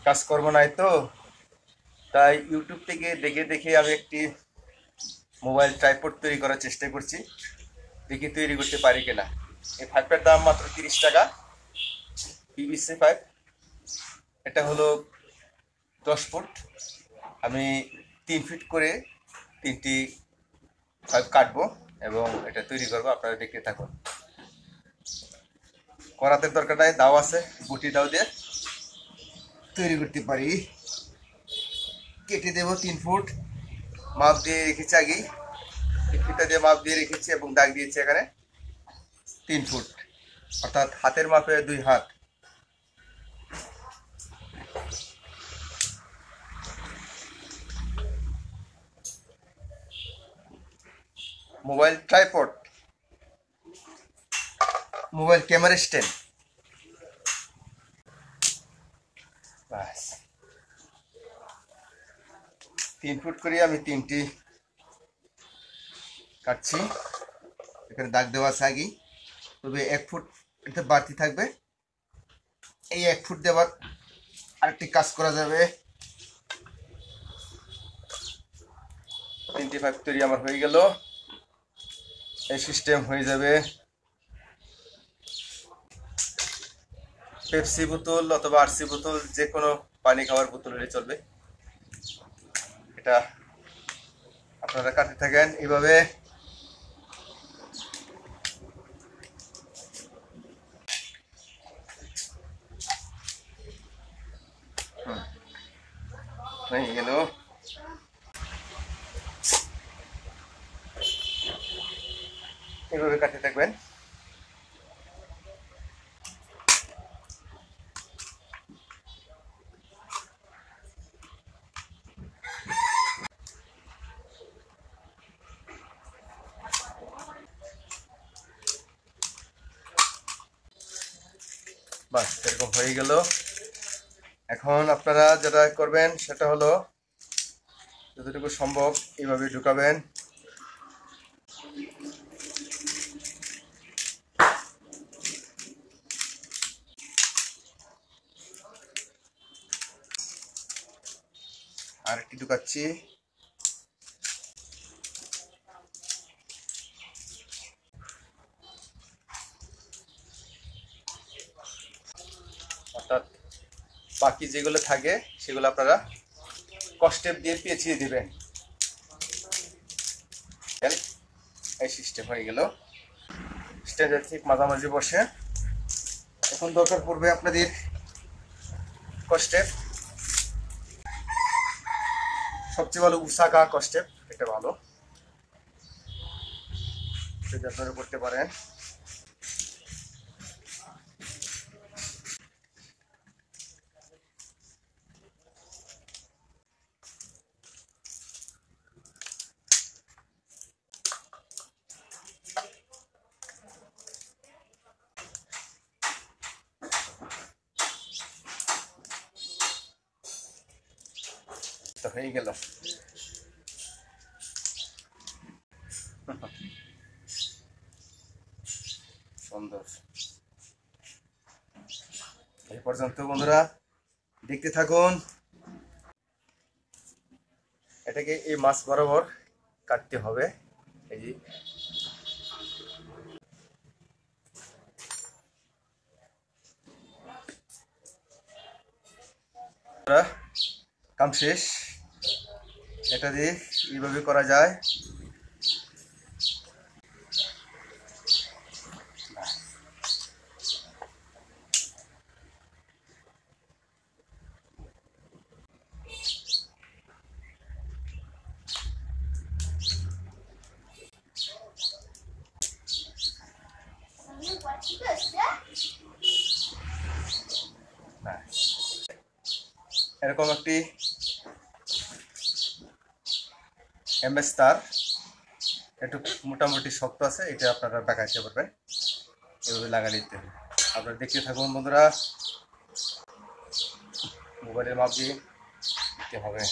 কাজকর্ম নাই তো, তাই ইউটিউব থেকে দেখে দেখে আমি একটি মোবাইল ট্রাইপড তৈরি করার চেষ্টা করছি। দেখি তৈরি করতে পারি কিনা। এই পাইপটার দাম মাত্র 30 টাকা। PVC pipe. এটা হলো 10 ফুট। আমি 3 ফিট করে 3টি পাইপ কাটবো এবং এটা তৈরি করবো। আপনারা দেখতে থাকুন। করাতের দরকার নাই, দাও আছে, গুটি দাও দিয়ে তৈরি করতে পারি। কেটে দেবো 3 ফুট। মাপ দিয়ে রেখেছি আগেই, ফিতা দিয়ে মাপ দিয়ে রেখেছি এবং দাগ দিয়েছি এখানে 3 ফুট, অর্থাৎ হাতের মাপে 2 হাত। Mobile tripod, mobile camera stand. বাস 3 ফুট করে আমি 3টি কাটছি। এখানে দাগ দেওয়া আছে আগেই, তবে 1 ফুট এটা বাড়তি থাকবে। এই 1 ফুট দেওয়ার আরেকটি কাজ করা যাবে। 3টি পাইপ তৈরি আমার হয়ে গেল। এই সিস্টেম হয়ে যাবে। পেপসি বোতল অথবা আরসি বোতল, যে কোনো পানি খাওয়ার বোতল হলে চলবে। এটা আপনারা কাটতে থাকেন এইভাবে। হয়ে গেল। এইভাবে কাটতে থাকবেন। বাস এরকম হয়ে গেল। এখন আপনারা যেটা করবেন সেটা হলো যতটুকু সম্ভব এইভাবে ঢুকাবেন। আরেকটি ঢুকাচ্ছি। অর্থাৎ বাকি যেগুলো থাকে সেগুলো আপনারা কস্টেপ দিয়ে পেঁচিয়ে দিবেন। এই সিস্টেম হয়ে গেল। স্টেজের ঠিক মাঝামাঝি বসে। এখন দরকার পড়বে আপনাদের কস্টেপ। সবচেয়ে ভালো উসাকা কস্টেপ, এটা ভালো, যদি আপনারা করতে পারেন। তো হয়ে গেল। সুন্দর। এই পর্যন্ত বন্ধুরা, দেখতে থাকুন। এটাকে এই মাছ বরাবর কাটতে হবে। এই যে কাম শেষ। এটা দিয়ে এইভাবে করা যায়। এরকম একটি এমএস তার, একটু মোটামুটি শক্ত আছে, এটা আপনারা বাঁকাইতে পারবেন। এভাবে লাগা নিতে হবে। আপনারা দেখতে থাকুন বন্ধুরা। মোবাইলের মাপ দিয়ে দিতে হবে।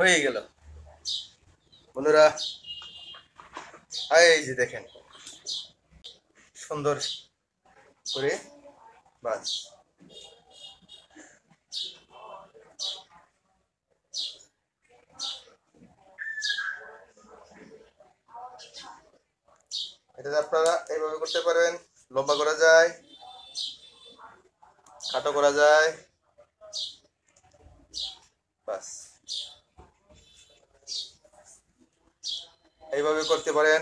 হয়ে গেল বন্ধুরা। এই যে দেখেন সুন্দর করে, বাস। এটা আপনারা এইভাবে করতে পারেন, লম্বা করা যায়, খাটো করা যায়, বাস এইভাবে করতে পারেন।